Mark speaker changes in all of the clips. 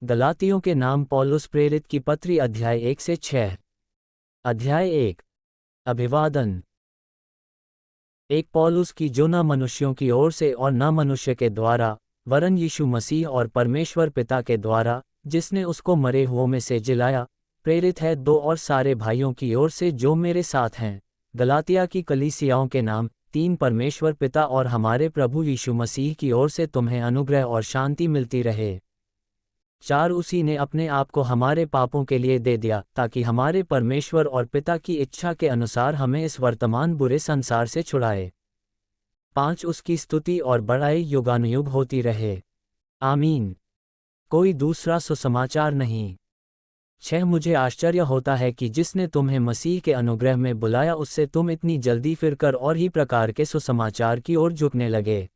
Speaker 1: गलातियों के नाम पौलुस प्रेरित की पत्री अध्याय 1 से 6। अध्याय 1। अभिवादन। एक पौलुस की जो न मनुष्यों की ओर से और न मनुष्य के द्वारा वरन यीशु मसीह और परमेश्वर पिता के द्वारा जिसने उसको मरे हुओं में से जिलाया प्रेरित है दो और सारे भाइयों की ओर से जो मेरे साथ हैं, गलातिया की कलीसियाओं के नाम, तीन परमेश्वर पिता और हमारे प्रभु यीशु मसीह की ओर से तुम्हें अनुग्रह और शांति मिलती रहे। 4 उसी ने अपने आप को हमारे पापों के लिए दे दिया ताकि हमारे परमेश्वर और पिता की इच्छा के अनुसार हमें इस वर्तमान बुरे संसार से छुड़ाए। 5 उसकी स्तुति और बड़ाई युगानुयुग होती रहे। आमीन। कोई दूसरा सुसमाचार नहीं। 6 मुझे आश्चर्य होता है कि जिसने तुम्हें मसीह के अनुग्रह में बुलाया उससे तुम इतनी जल्दी फिरकर और ही प्रकार के सुसमाचार की ओर झुकने लगे।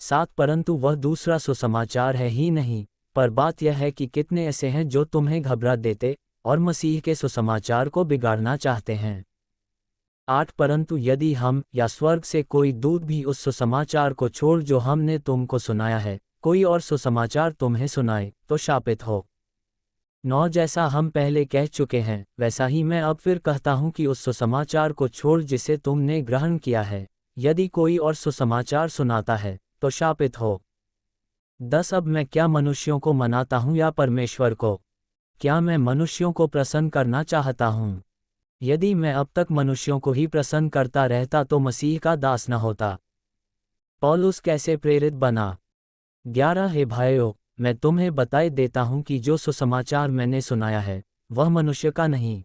Speaker 1: 7 परंतु वह दूसरा सुसमाचार है ही नहीं, पर बात यह है कि कितने ऐसे हैं जो तुम्हें घबरा देते और मसीह के सुसमाचार को बिगाड़ना चाहते हैं। 8 परंतु यदि हम या स्वर्ग से कोई दूत भी उस सुसमाचार को छोड़ जो हमने तुमको सुनाया है, कोई और सुसमाचार तुम्हें सुनाए, तो शापित हो। 9 जैसा हम पहले कह चुके हैं वैसा ही मैं अब फिर कहता हूँ कि उस सुसमाचार को छोड़ जिसे तुमने ग्रहण किया है, यदि कोई और सुसमाचार सुनाता है, तो शापित हो। 10 अब मैं क्या मनुष्यों को मनाता हूँ या परमेश्वर को? क्या मैं मनुष्यों को प्रसन्न करना चाहता हूँ? यदि मैं अब तक मनुष्यों को ही प्रसन्न करता रहता तो मसीह का दास न होता। पौलुस कैसे प्रेरित बना? 11 हे भाइयों, मैं तुम्हें बताए देता हूँ कि जो सुसमाचार मैंने सुनाया है वह मनुष्य का नहीं।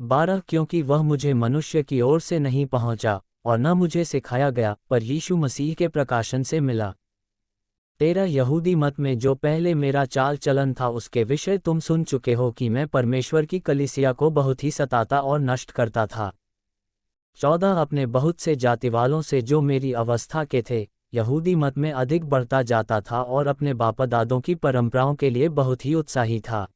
Speaker 1: 12 क्योंकि वह मुझे मनुष्य की ओर से नहीं पहुँचा और न मुझे सिखाया गया पर यीशु मसीह के प्रकाशन से मिला। 13 यहूदी मत में जो पहले मेरा चाल चलन था उसके विषय तुम सुन चुके हो कि मैं परमेश्वर की कलीसिया को बहुत ही सताता और नष्ट करता था। 14 अपने बहुत से जातिवालों से जो मेरी अवस्था के थे, यहूदी मत में अधिक बढ़ता जाता था और अपने बापदादों की परंपराओं के लिए बहुत ही उत्साही था।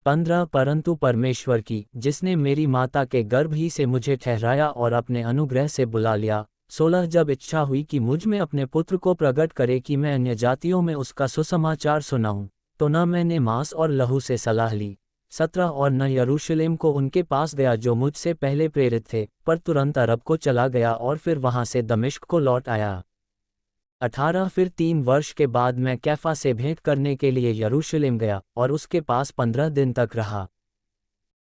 Speaker 1: 15 परंतु परमेश्वर की जिसने मेरी माता के गर्भ ही से मुझे ठहराया और अपने अनुग्रह से बुला लिया। 16 जब इच्छा हुई कि मुझ में अपने पुत्र को प्रकट करे कि मैं अन्य जातियों में उसका सुसमाचार सुनाऊं, तो न मैंने मांस और लहू से सलाह ली। 17 और न यरूशलेम को उनके पास गया जो मुझसे पहले प्रेरित थे, पर तुरंत अरब को चला गया और फिर वहां से दमिश्क को लौट आया। 18 फिर 3 वर्ष के बाद मैं कैफा से भेंट करने के लिए यरूशलेम गया और उसके पास 15 दिन तक रहा।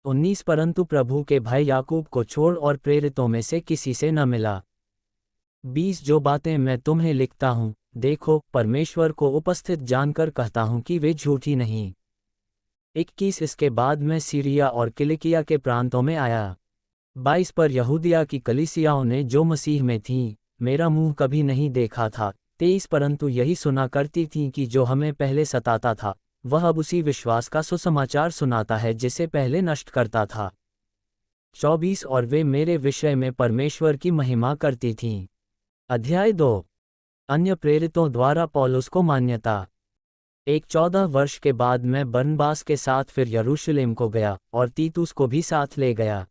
Speaker 1: 19 परंतु प्रभु के भाई याकूब को छोड़ और प्रेरितों में से किसी से न मिला। 20 जो बातें मैं तुम्हें लिखता हूँ, देखो परमेश्वर को उपस्थित जानकर कहता हूँ कि वे झूठी नहीं। 21 इसके बाद मैं सीरिया और किलिकिया के प्रांतों में आया। 22 पर यहूदिया की कलीसियाओं ने जो मसीह में थीं, मेरा मुंह कभी नहीं देखा था। 23 परंतु यही सुना करती थीं कि जो हमें पहले सताता था वह अब उसी विश्वास का सुसमाचार सुनाता है जिसे पहले नष्ट करता था। 24 और वे मेरे विषय में परमेश्वर की महिमा करती थीं। अध्याय 2। अन्य प्रेरितों द्वारा पौलुस को मान्यता। 14 वर्ष के बाद मैं बरनबास के साथ फिर यरूशलेम को गया और तीतुस को भी साथ ले गया।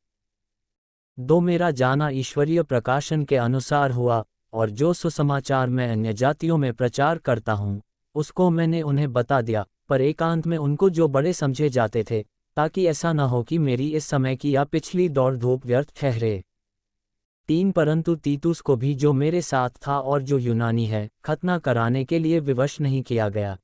Speaker 1: 2 मेरा जाना ईश्वरीय प्रकाशन के अनुसार हुआ और जो सुसमाचार मैं अन्य जातियों में प्रचार करता हूँ उसको मैंने उन्हें बता दिया, पर एकांत में उनको जो बड़े समझे जाते थे, ताकि ऐसा न हो कि मेरी इस समय की या पिछली दौड़ धूप व्यर्थ ठहरे। 3 परंतु तीतुस को भी जो मेरे साथ था और जो यूनानी है, खतना कराने के लिए विवश नहीं किया गया।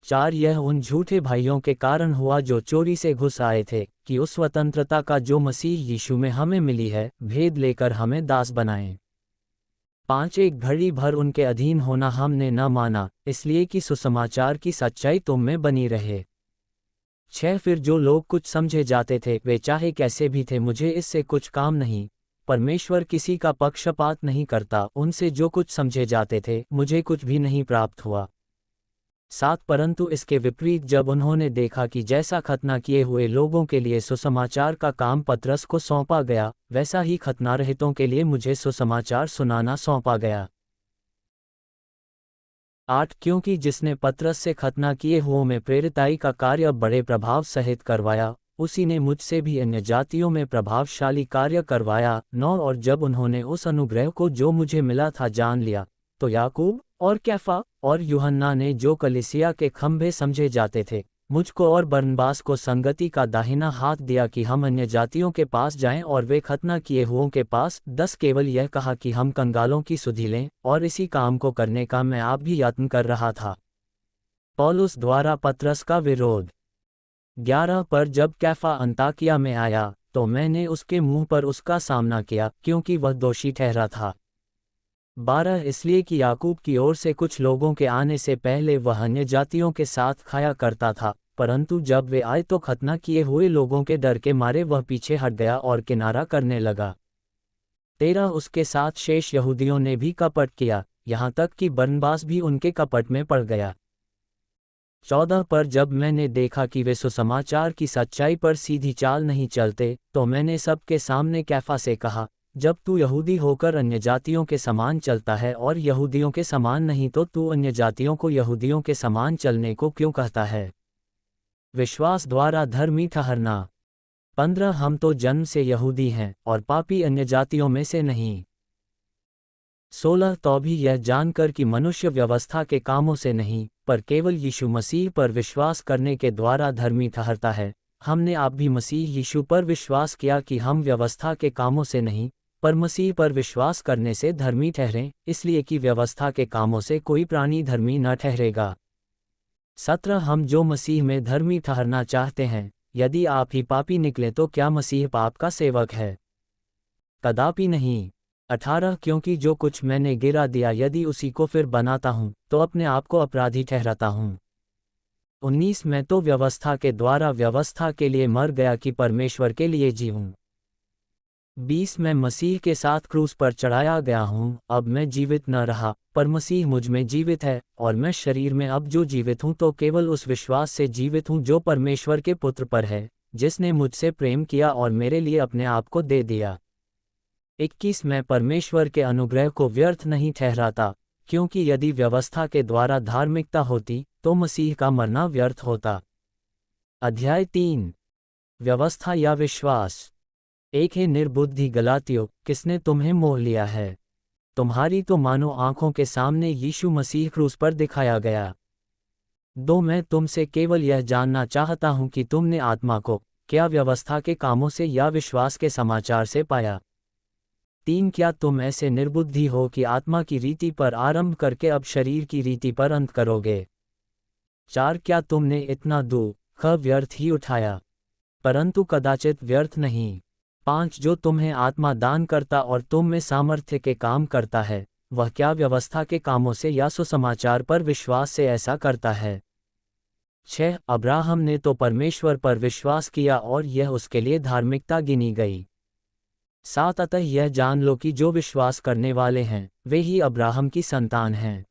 Speaker 1: 4 यह उन झूठे भाइयों के कारण हुआ जो चोरी से घुस आए थे कि उस स्वतंत्रता का जो मसीह यीशु में हमें मिली है भेद लेकर हमें दास बनाएं। 5 एक घड़ी भर उनके अधीन होना हमने न माना, इसलिए कि सुसमाचार की सच्चाई तुम में बनी रहे। 6 फिर जो लोग कुछ समझे जाते थे वे चाहे कैसे भी थे, मुझे इससे कुछ काम नहीं। परमेश्वर किसी का पक्षपात नहीं करता, उनसे जो कुछ समझे जाते थे मुझे कुछ भी नहीं प्राप्त हुआ। 7 परंतु इसके विपरीत जब उन्होंने देखा कि जैसा खतना किए हुए लोगों के लिए सुसमाचार का काम पतरस को सौंपा गया, वैसा ही खतनारहितों के लिए मुझे सुसमाचार सुनाना सौंपा गया। 8 क्योंकि जिसने पतरस से खतना किए हुओं में प्रेरिताई का कार्य बड़े प्रभाव सहित करवाया, उसी ने मुझसे भी अन्य जातियों में प्रभावशाली कार्य करवाया। 9 और जब उन्होंने उस अनुग्रह को जो मुझे मिला था जान लिया, तो याकूब और कैफा और यूहन्ना ने जो कलीसिया के खंभे समझे जाते थे, मुझको और बरनबास को संगति का दाहिना हाथ दिया कि हम अन्य जातियों के पास जाएं और वे खतना किए हुओं के पास। 10 केवल यह कहा कि हम कंगालों की सुधि लें, और इसी काम को करने का मैं आप भी यत्न कर रहा था। पौलुस द्वारा पतरस का विरोध। 11 पर जब कैफा अंताकिया में आया तो मैंने उसके मुंह पर उसका सामना किया, क्योंकि वह दोषी ठहरा था। 12 इसलिए कि याकूब की ओर से कुछ लोगों के आने से पहले वह अन्य जातियों के साथ खाया करता था, परंतु जब वे आए तो खतना किए हुए लोगों के डर के मारे वह पीछे हट गया और किनारा करने लगा। 13 उसके साथ शेष यहूदियों ने भी कपट किया, यहाँ तक कि बरनबास भी उनके कपट में पड़ गया। 14 पर जब मैंने देखा कि वे सुसमाचार की सच्चाई पर सीधी चाल नहीं चलते, तो मैंने सबके सामने कैफा से कहा, जब तू यहूदी होकर अन्य जातियों के समान चलता है और यहूदियों के समान नहीं, तो तू अन्य जातियों को यहूदियों के समान चलने को क्यों कहता है? विश्वास द्वारा धर्मी ठहरना। 15 हम तो जन्म से यहूदी हैं और पापी अन्य जातियों में से नहीं। 16 तो भी यह जानकर कि मनुष्य व्यवस्था के कामों से नहीं, पर केवल यीशु मसीह पर विश्वास करने के द्वारा धर्मी ठहरता है। हमने आप भी मसीह यीशु पर विश्वास किया कि हम व्यवस्था के कामों से नहीं, पर मसीह पर विश्वास करने से धर्मी ठहरें, इसलिए कि व्यवस्था के कामों से कोई प्राणी धर्मी न ठहरेगा। 17 हम जो मसीह में धर्मी ठहरना चाहते हैं, यदि आप ही पापी निकले तो क्या मसीह पाप का सेवक है? कदापि नहीं। 18 क्योंकि जो कुछ मैंने गिरा दिया यदि उसी को फिर बनाता हूँ, तो अपने आप को अपराधी ठहराता हूँ। 19 मैं तो व्यवस्था के द्वारा व्यवस्था के लिए मर गया कि परमेश्वर के लिए जीऊँ। 20 मैं मसीह के साथ क्रूस पर चढ़ाया गया हूँ, अब मैं जीवित न रहा, पर मसीह मुझ में जीवित है, और मैं शरीर में अब जो जीवित हूँ तो केवल उस विश्वास से जीवित हूँ जो परमेश्वर के पुत्र पर है, जिसने मुझसे प्रेम किया और मेरे लिए अपने आप को दे दिया। 21 मैं परमेश्वर के अनुग्रह को व्यर्थ नहीं ठहराता, क्योंकि यदि व्यवस्था के द्वारा धार्मिकता होती तो मसीह का मरना व्यर्थ होता। अध्याय 3 व्यवस्था या विश्वास। एक है निर्बुद्धि गलातियों, किसने तुम्हें मोह लिया है? तुम्हारी तो मानो आंखों के सामने यीशु मसीह क्रूस पर दिखाया गया। 2 मैं तुमसे केवल यह जानना चाहता हूं कि तुमने आत्मा को क्या व्यवस्था के कामों से या विश्वास के समाचार से पाया? 3 क्या तुम ऐसे निर्बुद्धि हो कि आत्मा की रीति पर आरंभ करके अब शरीर की रीति पर अंत करोगे? 4 क्या तुमने इतना दुख व्यर्थ ही उठाया? परंतु कदाचित व्यर्थ नहीं। 5 जो तुम्हें आत्मा दान करता और तुम में सामर्थ्य के काम करता है, वह क्या व्यवस्था के कामों से या सुसमाचार पर विश्वास से ऐसा करता है? 6 अब्राहम ने तो परमेश्वर पर विश्वास किया और यह उसके लिए धार्मिकता गिनी गई। 7 अतः यह जान लो कि जो विश्वास करने वाले हैं वे ही अब्राहम की संतान हैं।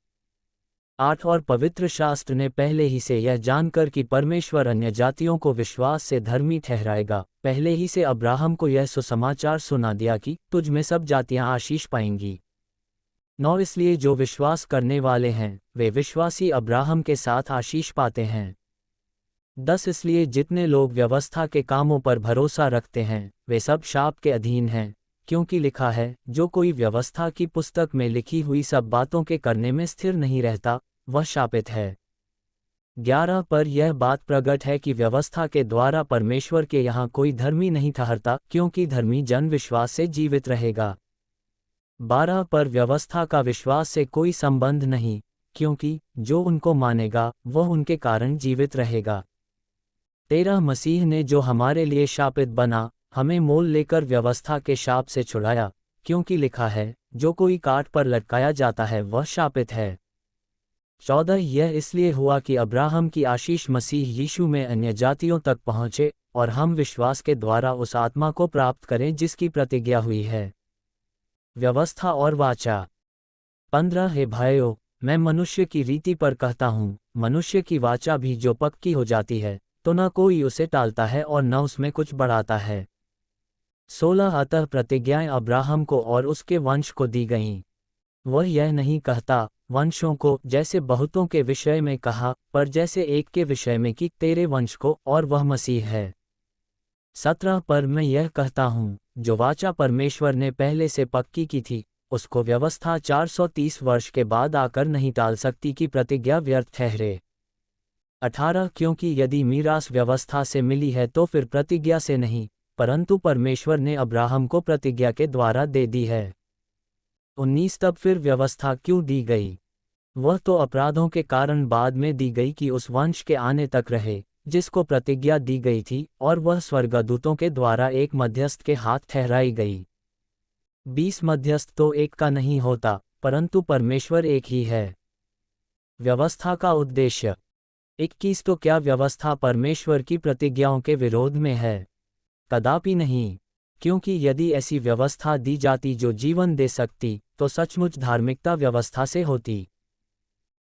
Speaker 1: 8 और पवित्र शास्त्र ने पहले ही से यह जानकर कि परमेश्वर अन्य जातियों को विश्वास से धर्मी ठहराएगा, पहले ही से अब्राहम को यह सुसमाचार सुना दिया कि तुझ में सब जातियां आशीष पाएंगी। 9 इसलिए जो विश्वास करने वाले हैं वे विश्वासी अब्राहम के साथ आशीष पाते हैं। 10 इसलिए जितने लोग व्यवस्था के कामों पर भरोसा रखते हैं वे सब शाप के अधीन हैं, क्योंकि लिखा है, जो कोई व्यवस्था की पुस्तक में लिखी हुई सब बातों के करने में स्थिर नहीं रहता, वह शापित है। 11 पर यह बात प्रकट है कि व्यवस्था के द्वारा परमेश्वर के यहाँ कोई धर्मी नहीं ठहरता, क्योंकि धर्मी जन विश्वास से जीवित रहेगा। 12 पर व्यवस्था का विश्वास से कोई संबंध नहीं, क्योंकि जो उनको मानेगा वह उनके कारण जीवित रहेगा। 13 मसीह ने जो हमारे लिए शापित बना, हमें मोल लेकर व्यवस्था के शाप से छुड़ाया, क्योंकि लिखा है, जो कोई काट पर लटकाया जाता है वह शापित है। 14 यह इसलिए हुआ कि अब्राहम की आशीष मसीह यीशु में अन्य जातियों तक पहुँचे, और हम विश्वास के द्वारा उस आत्मा को प्राप्त करें जिसकी प्रतिज्ञा हुई है। व्यवस्था और वाचा। 15 हे भाइयों, मैं मनुष्य की रीति पर कहता हूँ, मनुष्य की वाचा भी जो पक्की हो जाती है, तो न कोई उसे टालता है और न उसमें कुछ बढ़ाता है। 16 अतः प्रतिज्ञाएं अब्राहम को और उसके वंश को दी गईं। वह यह नहीं कहता वंशों को, जैसे बहुतों के विषय में कहा, पर जैसे एक के विषय में कि तेरे वंश को, और वह मसीह है। 17 पर मैं यह कहता हूँ, जो वाचा परमेश्वर ने पहले से पक्की की थी, उसको व्यवस्था 430 वर्ष के बाद आकर नहीं टाल सकती कि प्रतिज्ञा व्यर्थ ठहरे। 18 क्योंकि यदि मीरास व्यवस्था से मिली है तो फिर प्रतिज्ञा से नहीं, परंतु परमेश्वर ने अब्राहम को प्रतिज्ञा के द्वारा दे दी है। 19 तब फिर व्यवस्था क्यों दी गई? वह तो अपराधों के कारण बाद में दी गई कि उस वंश के आने तक रहे जिसको प्रतिज्ञा दी गई थी, और वह स्वर्गदूतों के द्वारा एक मध्यस्थ के हाथ ठहराई गई। 20 मध्यस्थ तो एक का नहीं होता, परंतु परमेश्वर एक ही है। व्यवस्था का उद्देश्य। 21 तो क्या व्यवस्था परमेश्वर की प्रतिज्ञाओं के विरोध में है? कदापि नहीं, क्योंकि यदि ऐसी व्यवस्था दी जाती जो जीवन दे सकती, तो सचमुच धार्मिकता व्यवस्था से होती।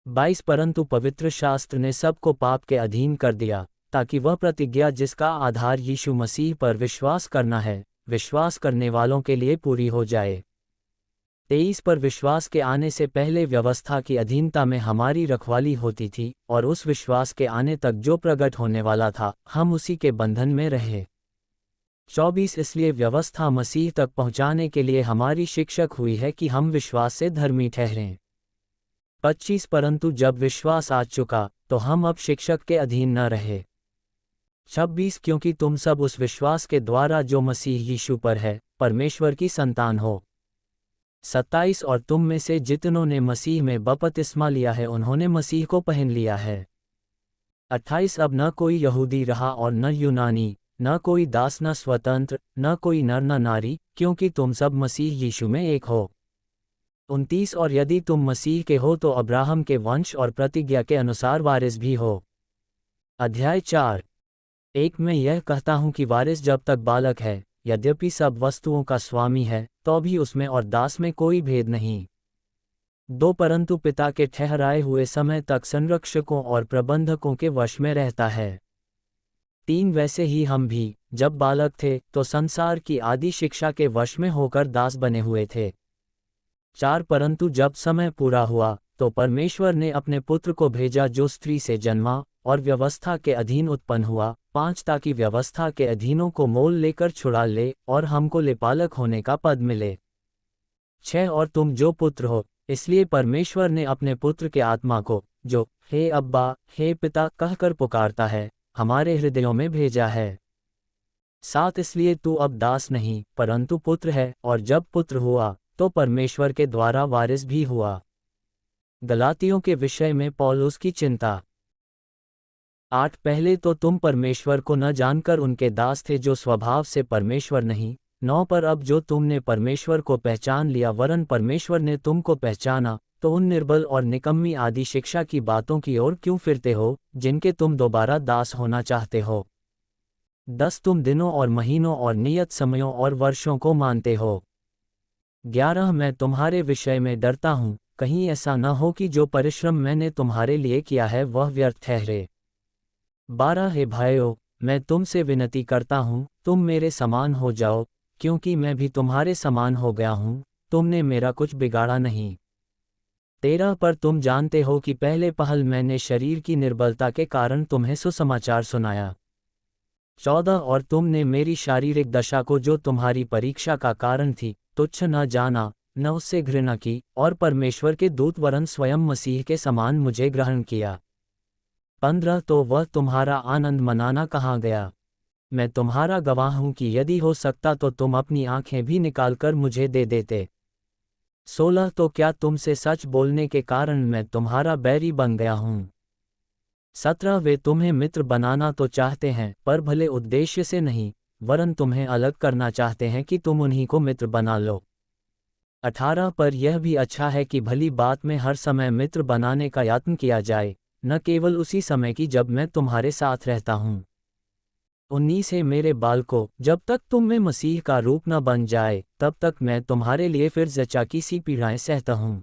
Speaker 1: 22 परंतु पवित्र शास्त्र ने सबको पाप के अधीन कर दिया, ताकि वह प्रतिज्ञा जिसका आधार यीशु मसीह पर विश्वास करना है, विश्वास करने वालों के लिए पूरी हो जाए। 23 पर विश्वास के आने से पहले व्यवस्था की अधीनता में हमारी रखवाली होती थी, और उस विश्वास के आने तक जो प्रकट होने वाला था, हम उसी के बंधन में रहे। 24 इसलिए व्यवस्था मसीह तक पहुंचाने के लिए हमारी शिक्षक हुई है कि हम विश्वास से धर्मी ठहरें। 25 परंतु जब विश्वास आ चुका, तो हम अब शिक्षक के अधीन न रहे। 26 क्योंकि तुम सब उस विश्वास के द्वारा जो मसीह यीशु पर है, परमेश्वर की संतान हो। 27 और तुम में से जितनों ने मसीह में बपतिस्मा लिया है उन्होंने मसीह को पहन लिया है। 28 अब न कोई यहूदी रहा और न यूनानी, न कोई दास न स्वतंत्र, न कोई नर न नारी, क्योंकि तुम सब मसीह यीशु में एक हो। 29 और यदि तुम मसीह के हो तो अब्राहम के वंश और प्रतिज्ञा के अनुसार वारिस भी हो। अध्याय 4। 1 मैं यह कहता हूँ कि वारिस जब तक बालक है, यद्यपि सब वस्तुओं का स्वामी है, तो भी उसमें और दास में कोई भेद नहीं। 2 परंतु पिता के ठहराए हुए समय तक संरक्षकों और प्रबंधकों के वश में रहता है। 3 वैसे ही हम भी, जब बालक थे, तो संसार की आदि शिक्षा के वश में होकर दास बने हुए थे। 4 परंतु जब समय पूरा हुआ, तो परमेश्वर ने अपने पुत्र को भेजा जो स्त्री से जन्मा और व्यवस्था के अधीन उत्पन्न हुआ। 5 ताकि व्यवस्था के अधीनों को मोल लेकर छुड़ा ले और हमको लेपालक होने का पद मिले। 6 और तुम जो पुत्र हो, इसलिए परमेश्वर ने अपने पुत्र के आत्मा को, जो हे अब्बा, हे पिता कहकर पुकारता है, हमारे हृदयों में भेजा है। 7 इसलिए तू अब दास नहीं परंतु पुत्र है, और जब पुत्र हुआ तो परमेश्वर के द्वारा वारिस भी हुआ। गलातियों के विषय में पौलुस की चिंता। 8 पहले तो तुम परमेश्वर को न जानकर उनके दास थे जो स्वभाव से परमेश्वर नहीं। 9 पर अब जो तुमने परमेश्वर को पहचान लिया वरन परमेश्वर ने तुमको पहचाना, तो उन निर्बल और निकम्मी आदि शिक्षा की बातों की ओर क्यों फिरते हो, जिनके तुम दोबारा दास होना चाहते हो। 10 तुम दिनों और महीनों और नियत समयों और वर्षों को मानते हो। 11 मैं तुम्हारे विषय में डरता हूँ, कहीं ऐसा न हो कि जो परिश्रम मैंने तुम्हारे लिए किया है वह व्यर्थ ठहरे। 12 हे भाइयों, मैं तुमसे विनती करता हूँ, तुम मेरे समान हो जाओ, क्योंकि मैं भी तुम्हारे समान हो गया हूँ, तुमने मेरा कुछ बिगाड़ा नहीं। 13 पर तुम जानते हो कि पहले पहल मैंने शरीर की निर्बलता के कारण तुम्हें सुसमाचार सुनाया। 14 और तुमने मेरी शारीरिक दशा को जो तुम्हारी परीक्षा का कारण थी, तुच्छ न जाना, न उससे घृणा की, और परमेश्वर के दूत वरन स्वयं मसीह के समान मुझे ग्रहण किया। 15 तो वह तुम्हारा आनंद मनाना कहाँ गया? मैं तुम्हारा गवाह हूँ कि यदि हो सकता तो तुम अपनी आंखें भी निकालकर मुझे दे देते। 16 तो क्या तुमसे सच बोलने के कारण मैं तुम्हारा बैरी बन गया हूँ? 17 वे तुम्हें मित्र बनाना तो चाहते हैं, पर भले उद्देश्य से नहीं, वरन तुम्हें अलग करना चाहते हैं कि तुम उन्हीं को मित्र बना लो। 18 पर यह भी अच्छा है कि भली बात में हर समय मित्र बनाने का यत्न किया जाए, न केवल उसी समय की जब मैं तुम्हारे साथ रहता हूँ। 19 है मेरे बालकों, जब तक तुम में मसीह का रूप न बन जाए, तब तक मैं तुम्हारे लिए फिर जचा की सी पीड़ाएं सहता हूँ।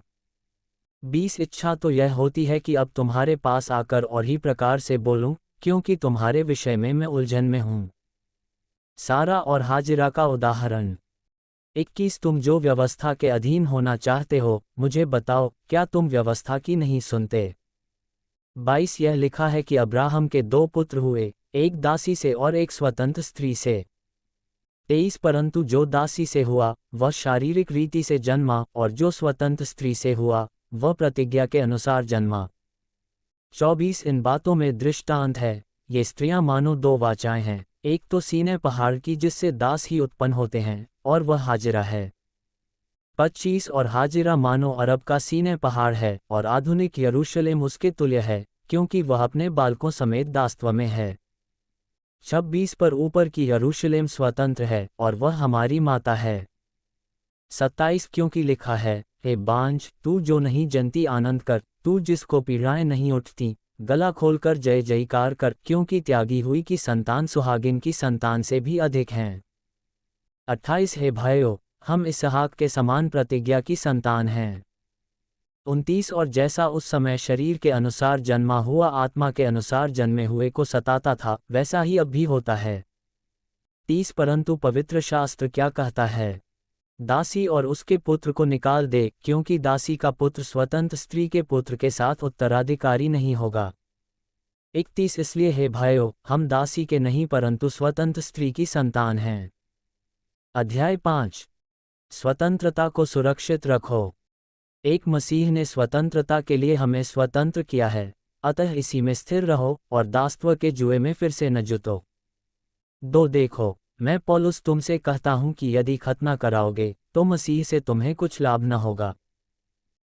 Speaker 1: 20 इच्छा तो यह होती है कि अब तुम्हारे पास आकर और ही प्रकार से बोलूं, क्योंकि तुम्हारे विषय में मैं उलझन में हूँ। सारा और हाजिरा का उदाहरण। 21 तुम जो व्यवस्था के अधीन होना चाहते हो, मुझे बताओ, क्या तुम व्यवस्था की नहीं सुनते? 22 यह लिखा है कि अब्राहम के 2 पुत्र हुए, एक दासी से और एक स्वतंत्र स्त्री से। 23 परंतु जो दासी से हुआ वह शारीरिक रीति से जन्मा, और जो स्वतंत्र स्त्री से हुआ वह प्रतिज्ञा के अनुसार जन्मा। 24 इन बातों में दृष्टांत है, ये स्त्रियां मानो दो वाचाएं हैं, एक तो सीने पहाड़ की जिससे दास ही उत्पन्न होते हैं, और वह हाजिरा है। 25 और हाजिरा मानो अरब का सीने पहाड़ है, और आधुनिक यरूशलेम उसके तुल्य है, क्योंकि वह अपने बालकों समेत दासत्व में है। 26 पर ऊपर की यरूशलेम स्वतंत्र है, और वह हमारी माता है। 27 क्योंकि लिखा है, हे बांझ तू जो नहीं जनती आनंद कर, तू जिसको पीड़ाएं नहीं उठती, गला खोलकर जय जयकार कर, क्योंकि त्यागी हुई की संतान सुहागिन की संतान से भी अधिक हैं। 28 हे भाइयों, हम इसहाक के समान प्रतिज्ञा की संतान हैं। 29 और जैसा उस समय शरीर के अनुसार जन्मा हुआ आत्मा के अनुसार जन्मे हुए को सताता था, वैसा ही अब भी होता है। 30 परंतु पवित्र शास्त्र क्या कहता है? दासी और उसके पुत्र को निकाल दे, क्योंकि दासी का पुत्र स्वतंत्र स्त्री के पुत्र के साथ उत्तराधिकारी नहीं होगा। 31 इसलिए हे भाइयों, हम दासी के नहीं परंतु स्वतंत्र स्त्री की संतान हैं। अध्याय 5 स्वतंत्रता को सुरक्षित रखो। एक मसीह ने स्वतंत्रता के लिए हमें स्वतंत्र किया है, अतः इसी में स्थिर रहो और दासत्व के जुए में फिर से न जुतो। 2 देखो, मैं पौलुस तुमसे कहता हूं कि यदि खतना कराओगे तो मसीह से तुम्हें कुछ लाभ न होगा।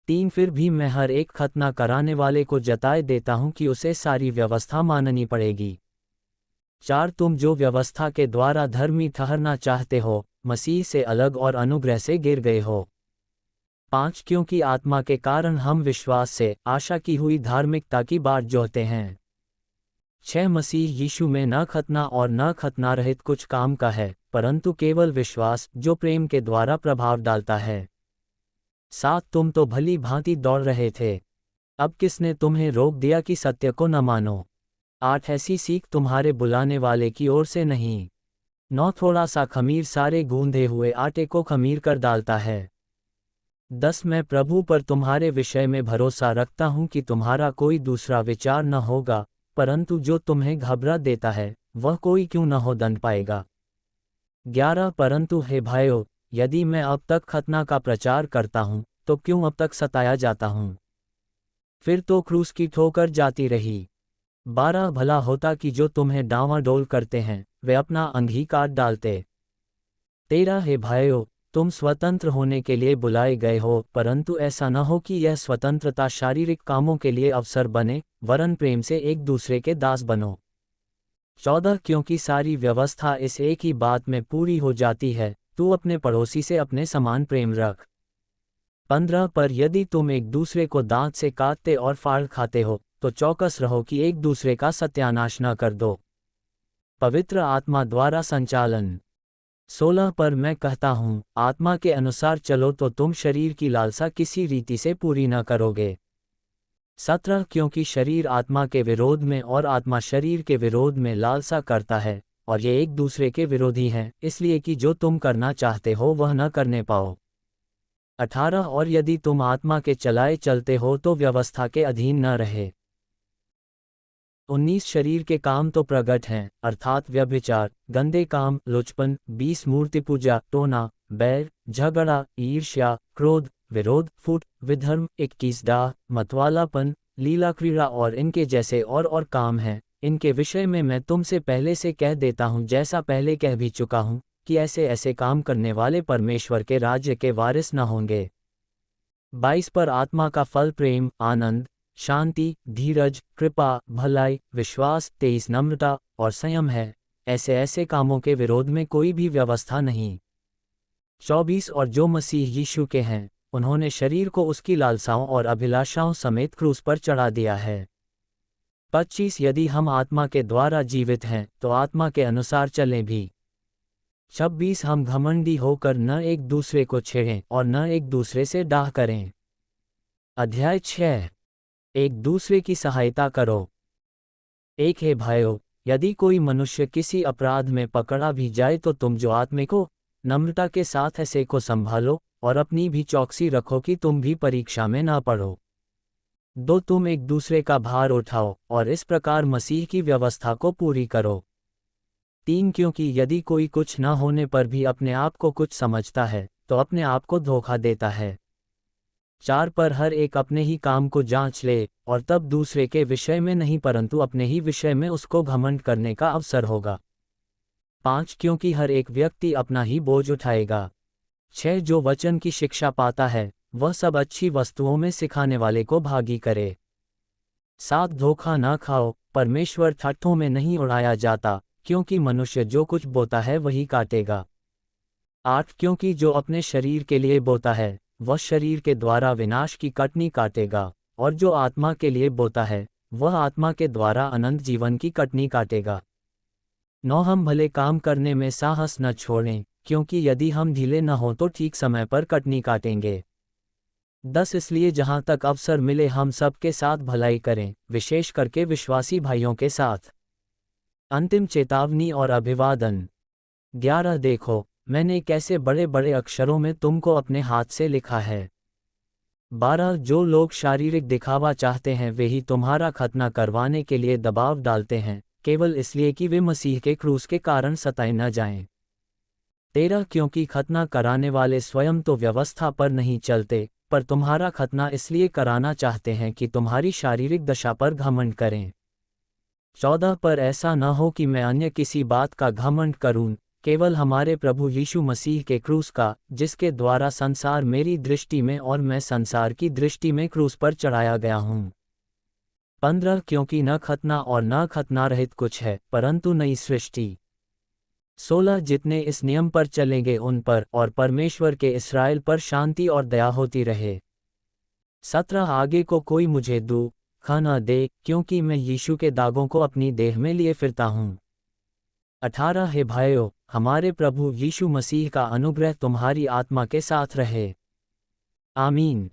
Speaker 1: 3 फिर भी मैं हर एक खतना कराने वाले को जताए देता हूं कि उसे सारी व्यवस्था माननी पड़ेगी। 4 तुम जो व्यवस्था के द्वारा धर्मी ठहरना चाहते हो, मसीह से अलग और अनुग्रह से गिर गए हो। 5 क्योंकि आत्मा के कारण हम विश्वास से आशा की हुई धार्मिकता की बाट जोहते हैं। 6 मसीह यीशु में न खतना और न खतना रहित कुछ काम का है, परंतु केवल विश्वास जो प्रेम के द्वारा प्रभाव डालता है। 7 तुम तो भली भांति दौड़ रहे थे, अब किसने तुम्हें रोक दिया कि सत्य को न मानो? 8 ऐसी सीख तुम्हारे बुलाने वाले की ओर से नहीं। 9 थोड़ा सा खमीर सारे गूंधे हुए आटे को खमीर कर डालता है। 10 मैं प्रभु पर तुम्हारे विषय में भरोसा रखता हूं कि तुम्हारा कोई दूसरा विचार न होगा, परंतु जो तुम्हें घबरा देता है वह कोई क्यों न हो दंड पाएगा। 11 परंतु हे भाइयों, यदि मैं अब तक खतना का प्रचार करता हूं तो क्यों अब तक सताया जाता हूं? फिर तो क्रूस की ठोकर जाती रही। 12 भला होता कि जो तुम्हें डांवाडोल करते हैं वे अपना अंग ही काट डालते। 13 हे भाइयों, तुम स्वतंत्र होने के लिए बुलाए गए हो, परंतु ऐसा न हो कि यह स्वतंत्रता शारीरिक कामों के लिए अवसर बने, वरन प्रेम से एक दूसरे के दास बनो। 14 क्योंकि सारी व्यवस्था इस एक ही बात में पूरी हो जाती है, तू अपने पड़ोसी से अपने समान प्रेम रख। 15 पर यदि तुम एक दूसरे को दांत से काटते और फाड़ खाते हो तो चौकस रहो कि एक दूसरे का सत्यानाश न कर दो। पवित्र आत्मा द्वारा संचालन। 16 पर मैं कहता हूँ, आत्मा के अनुसार चलो तो तुम शरीर की लालसा किसी रीति से पूरी न करोगे। 17 क्योंकि शरीर आत्मा के विरोध में और आत्मा शरीर के विरोध में लालसा करता है, और ये एक दूसरे के विरोधी हैं, इसलिए कि जो तुम करना चाहते हो वह न करने पाओ। 18 और यदि तुम आत्मा के चलाए चलते हो तो व्यवस्था के अधीन न रहे। 19 शरीर के काम तो प्रगट हैं, अर्थात व्यभिचार, गंदे काम, लुचपन, 20 मूर्ति पूजा, टोना, बैर, झगड़ा, ईर्ष्या, क्रोध, विरोध, फूट, विधर्म, 21 डाह, मतवालापन, लीला क्रीड़ा और इनके जैसे और काम हैं। इनके विषय में मैं तुमसे पहले से कह देता हूँ, जैसा पहले कह भी चुका हूँ, कि ऐसे ऐसे काम करने वाले परमेश्वर के राज्य के वारिस न होंगे। 22 पर आत्मा का फल प्रेम, आनंद, शांति, धीरज, कृपा, भलाई, विश्वास, 23 नम्रता और संयम है, ऐसे ऐसे कामों के विरोध में कोई भी व्यवस्था नहीं। 24 और जो मसीह यीशु के हैं, उन्होंने शरीर को उसकी लालसाओं और अभिलाषाओं समेत क्रूस पर चढ़ा दिया है। 25 यदि हम आत्मा के द्वारा जीवित हैं तो आत्मा के अनुसार चलें भी। 26 हम घमंडी होकर न एक दूसरे को छेड़ें और न एक दूसरे से डाह करें। अध्याय 6 एक दूसरे की सहायता करो। एक हे भाइयों, यदि कोई मनुष्य किसी अपराध में पकड़ा भी जाए तो तुम जो आत्मिक हो, नम्रता के साथ ऐसे को संभालो और अपनी भी चौकसी रखो कि तुम भी परीक्षा में ना पड़ो। 2 तुम एक दूसरे का भार उठाओ और इस प्रकार मसीह की व्यवस्था को पूरी करो। 3 क्योंकि यदि कोई कुछ न होने पर भी अपने आप को कुछ समझता है तो अपने आप को धोखा देता है। 4 पर हर एक अपने ही काम को जांच ले और तब दूसरे के विषय में नहीं परंतु अपने ही विषय में उसको घमंड करने का अवसर होगा। 5 क्योंकि हर एक व्यक्ति अपना ही बोझ उठाएगा। 6 जो वचन की शिक्षा पाता है वह सब अच्छी वस्तुओं में सिखाने वाले को भागी करे। 7 धोखा न खाओ, परमेश्वर ठट्ठों में नहीं उड़ाया जाता, क्योंकि मनुष्य जो कुछ बोता है वही काटेगा। 8 क्योंकि जो अपने शरीर के लिए बोता है वह शरीर के द्वारा विनाश की कटनी काटेगा, और जो आत्मा के लिए बोता है वह आत्मा के द्वारा अनंत जीवन की कटनी काटेगा। 9 हम भले काम करने में साहस न छोड़ें, क्योंकि यदि हम ढीले न हों तो ठीक समय पर कटनी काटेंगे। 10 इसलिए जहाँ तक अवसर मिले हम सब के साथ भलाई करें, विशेष करके विश्वासी भाइयों के साथ। अंतिम चेतावनी और अभिवादन। 11 देखो, मैंने कैसे बड़े बड़े अक्षरों में तुमको अपने हाथ से लिखा है। 12 जो लोग शारीरिक दिखावा चाहते हैं वे ही तुम्हारा खतना करवाने के लिए दबाव डालते हैं, केवल इसलिए कि वे मसीह के क्रूस के कारण सताए न जाएं। 13 क्योंकि खतना कराने वाले स्वयं तो व्यवस्था पर नहीं चलते, पर तुम्हारा खतना इसलिए कराना चाहते हैं कि तुम्हारी शारीरिक दशा पर घमंड करें। 14 पर ऐसा न हो कि मैं अन्य किसी बात का घमंड करूं, केवल हमारे प्रभु यीशु मसीह के क्रूस का, जिसके द्वारा संसार मेरी दृष्टि में और मैं संसार की दृष्टि में क्रूस पर चढ़ाया गया हूं। 15 क्योंकि न खतना और न खतना रहित कुछ है, परंतु नई सृष्टि। 16 जितने इस नियम पर चलेंगे उन पर और परमेश्वर के इस्राएल पर शांति और दया होती रहे। 17 आगे को कोई मुझे दुख न दे, क्योंकि मैं यीशु के दागों को अपनी देह में लिए फिरता हूँ। 18 हे भाइयों, हमारे प्रभु यीशु मसीह का अनुग्रह तुम्हारी आत्मा के साथ रहे। आमीन।